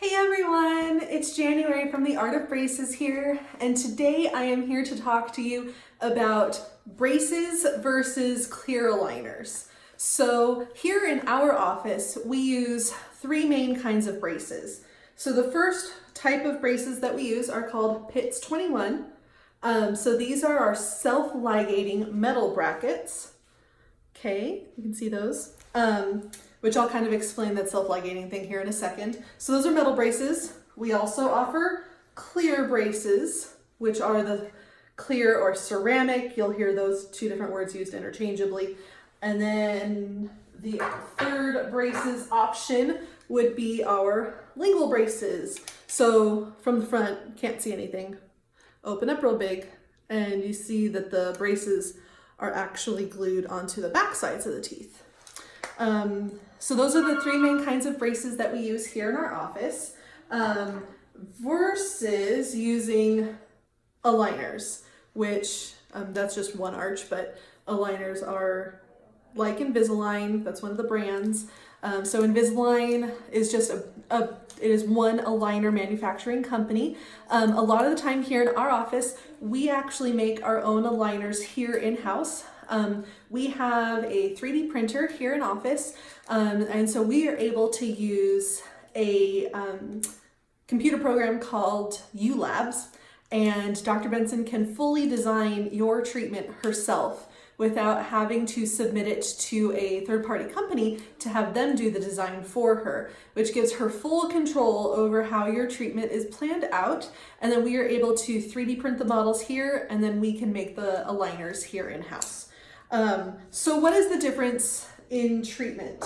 Hey everyone, it's January from the Art of Braces here, and today I am here to talk to you about braces versus clear aligners. So here in our office, we use three main kinds of braces. So the first type of braces that we use are called Pitts 21. So these are our self-ligating metal brackets. Okay, you can see those. Which I'll kind of explain that self-ligating thing here in a second. So those are metal braces. We also offer clear braces, which are the clear or ceramic. You'll hear those two different words used interchangeably. And then the third braces option would be our lingual braces. So from the front, can't see anything. Open up real big, and you see that the braces are actually glued onto the back sides of the teeth. So those are the three main kinds of braces that we use here in our office, versus using aligners, which that's just one arch, but aligners are like Invisalign. That's one of the brands. So Invisalign is just it is one aligner manufacturing company. A lot of the time here in our office, we actually make our own aligners here in-house. We have a 3D printer here in office, and so we are able to use a computer program called ULabs, and Dr. Benson can fully design your treatment herself without having to submit it to a third-party company to have them do the design for her, which gives her full control over how your treatment is planned out. And then we are able to 3D print the models here, and then we can make the aligners here in-house. So what is the difference in treatment?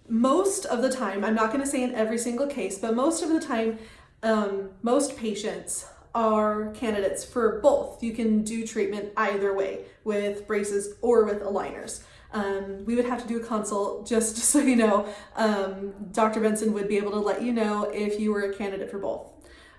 Most of the time, I'm not going to say in every single case, but most of the time, most patients are candidates for both. You can do treatment either way, with braces or with aligners. We would have to do a consult, just so you know. Dr. Benson would be able to let you know if you were a candidate for both.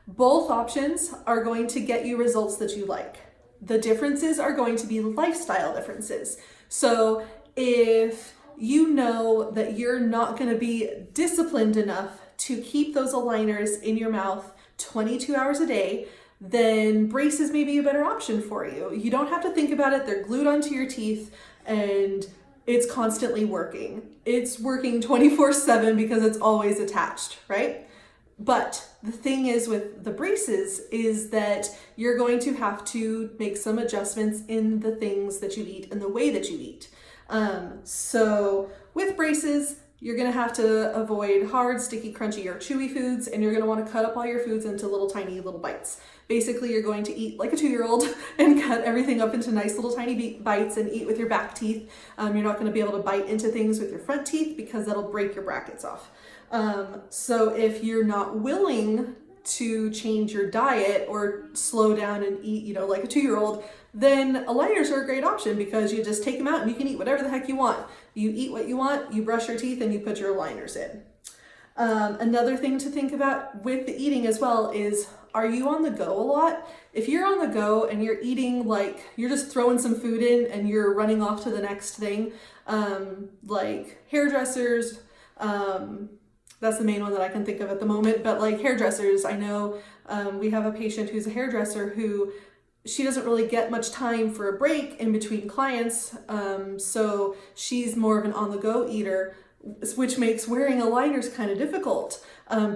Both options are going to get you results that you like. The differences are going to be lifestyle differences. So if you know that you're not going to be disciplined enough to keep those aligners in your mouth 22 hours a day, then braces may be a better option for you. You don't have to think about it. They're glued onto your teeth and it's constantly working. It's working 24/7 because it's always attached, right? But the thing is with the braces is that you're going to have to make some adjustments in the things that you eat and the way that you eat. So with braces, you're going to have to avoid hard, sticky, crunchy, or chewy foods, and you're going to want to cut up all your foods into tiny little bites. Basically, you're going to eat like a 2-year-old and cut everything up into nice little tiny bites and eat with your back teeth. You're not going to be able to bite into things with your front teeth because that'll break your brackets off. So if you're not willing to change your diet or slow down and eat, like a 2-year-old, then aligners are a great option because you just take them out and you can eat whatever the heck you want. You eat what you want, you brush your teeth, and you put your aligners in. Another thing to think about with the eating as well is, are you on the go a lot? If you're on the go and you're eating like you're just throwing some food in and you're running off to the next thing, like hairdressers, that's the main one that I can think of at the moment, but like hairdressers, I know we have a patient who's a hairdresser who she doesn't really get much time for a break in between clients, so she's more of an on-the-go eater, which makes wearing aligners kind of difficult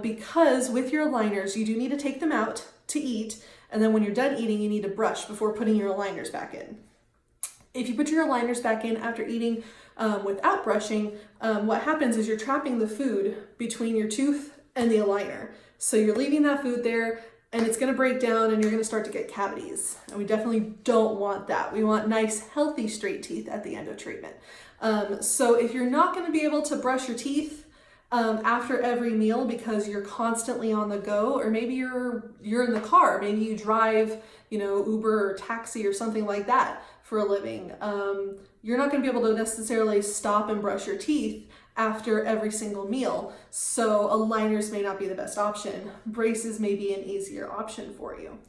because with your aligners, you do need to take them out to eat, and then when you're done eating, you need to brush before putting your aligners back in. If you put your aligners back in after eating without brushing, what happens is you're trapping the food between your tooth and the aligner. So you're leaving that food there and it's going to break down and you're going to start to get cavities. And we definitely don't want that. We want nice, healthy, straight teeth at the end of treatment. So if you're not going to be able to brush your teeth after every meal because you're constantly on the go, or maybe you're in the car, maybe you drive, Uber or taxi or something like that for a living, you're not going to be able to necessarily stop and brush your teeth after every single meal. So aligners may not be the best option. Braces may be an easier option for you.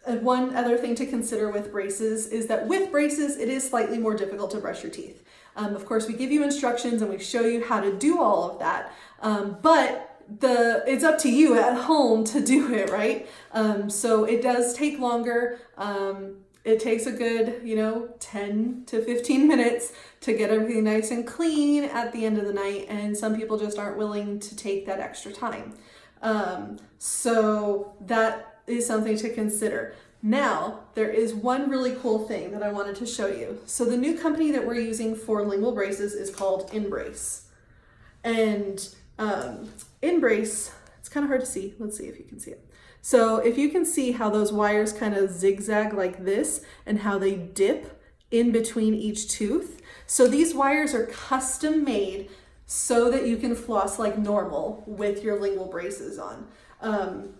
And one other thing to consider with braces is that with braces, it is slightly more difficult to brush your teeth. Of course, we give you instructions and we show you how to do all of that, but it's up to you at home to do it, right? So it does take longer. It takes a good, 10 to 15 minutes to get everything nice and clean at the end of the night. And some people just aren't willing to take that extra time. So that is something to consider. Now, there is one really cool thing that I wanted to show you. So the new company that we're using for lingual braces is called Inbrace. And Inbrace, it's kind of hard to see. Let's see if you can see it. So if you can see how those wires kind of zigzag like this and how they dip in between each tooth. So these wires are custom made so that you can floss like normal with your lingual braces on.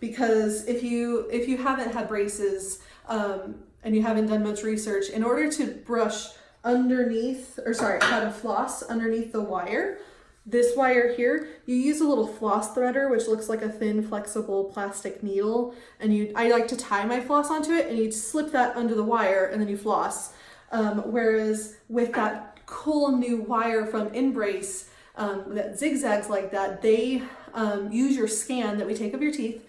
Because if you haven't had braces and you haven't done much research, in order to brush underneath, how to floss underneath the wire, this wire here, you use a little floss threader, which looks like a thin, flexible plastic needle. And I like to tie my floss onto it, and you slip that under the wire, and then you floss. Whereas with that cool new wire from Inbrace that zigzags like that, they use your scan that we take of your teeth,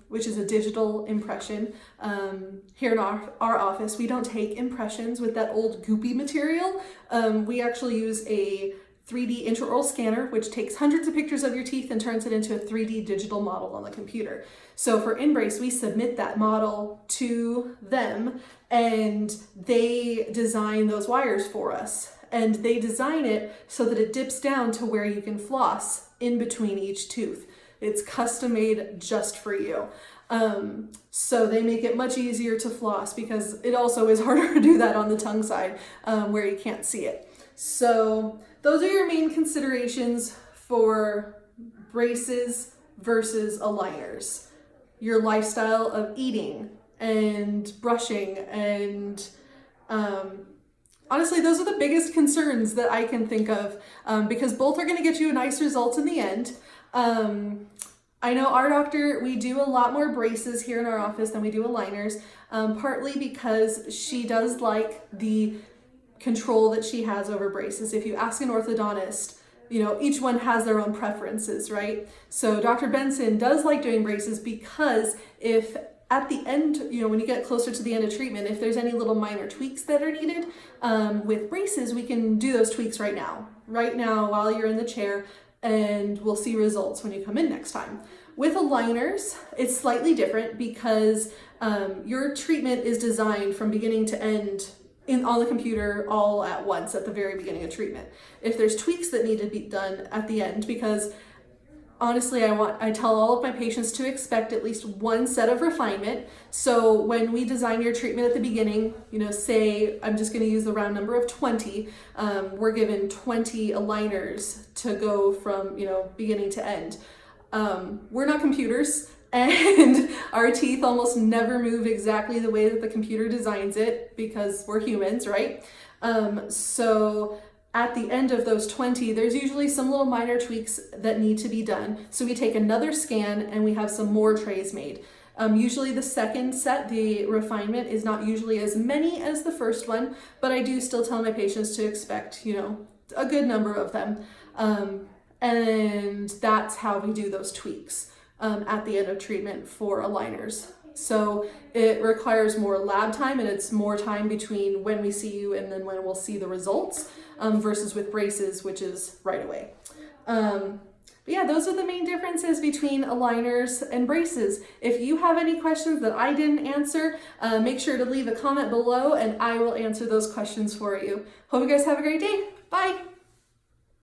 which is a digital impression. Here in our office, we don't take impressions with that old goopy material. We actually use a 3D intraoral scanner, which takes hundreds of pictures of your teeth and turns it into a 3D digital model on the computer. So for Inbrace, we submit that model to them and they design those wires for us. And they design it so that it dips down to where you can floss in between each tooth. It's custom made just for you. So they make it much easier to floss because it also is harder to do that on the tongue side where you can't see it. So those are your main considerations for braces versus aligners. Your lifestyle of eating and brushing and honestly, those are the biggest concerns that I can think of because both are going to get you a nice result in the end. I know our doctor, we do a lot more braces here in our office than we do aligners, partly because she does like the control that she has over braces. If you ask an orthodontist, each one has their own preferences, right? So Dr. Benson does like doing braces because if at the end, when you get closer to the end of treatment, if there's any little minor tweaks that are needed with braces, we can do those tweaks right now while you're in the chair, and we'll see results when you come in next time. With aligners, it's slightly different because your treatment is designed from beginning to end on the computer all at once at the very beginning of treatment. If there's tweaks that need to be done at the end, because honestly, I tell all of my patients to expect at least one set of refinement. So when we design your treatment at the beginning, say I'm just going to use the round number of 20, we're given 20 aligners to go from, beginning to end. We're not computers, and our teeth almost never move exactly the way that the computer designs it because we're humans, right? So at the end of those 20, there's usually some little minor tweaks that need to be done. So we take another scan and we have some more trays made. Usually the second set, the refinement, is not usually as many as the first one, but I do still tell my patients to expect, a good number of them. And that's how we do those tweaks at the end of treatment for aligners. So it requires more lab time, and it's more time between when we see you and then when we'll see the results versus with braces, which is right away. But yeah, those are the main differences between aligners and braces. If you have any questions that I didn't answer, make sure to leave a comment below and I will answer those questions for you. Hope you guys have a great day. Bye.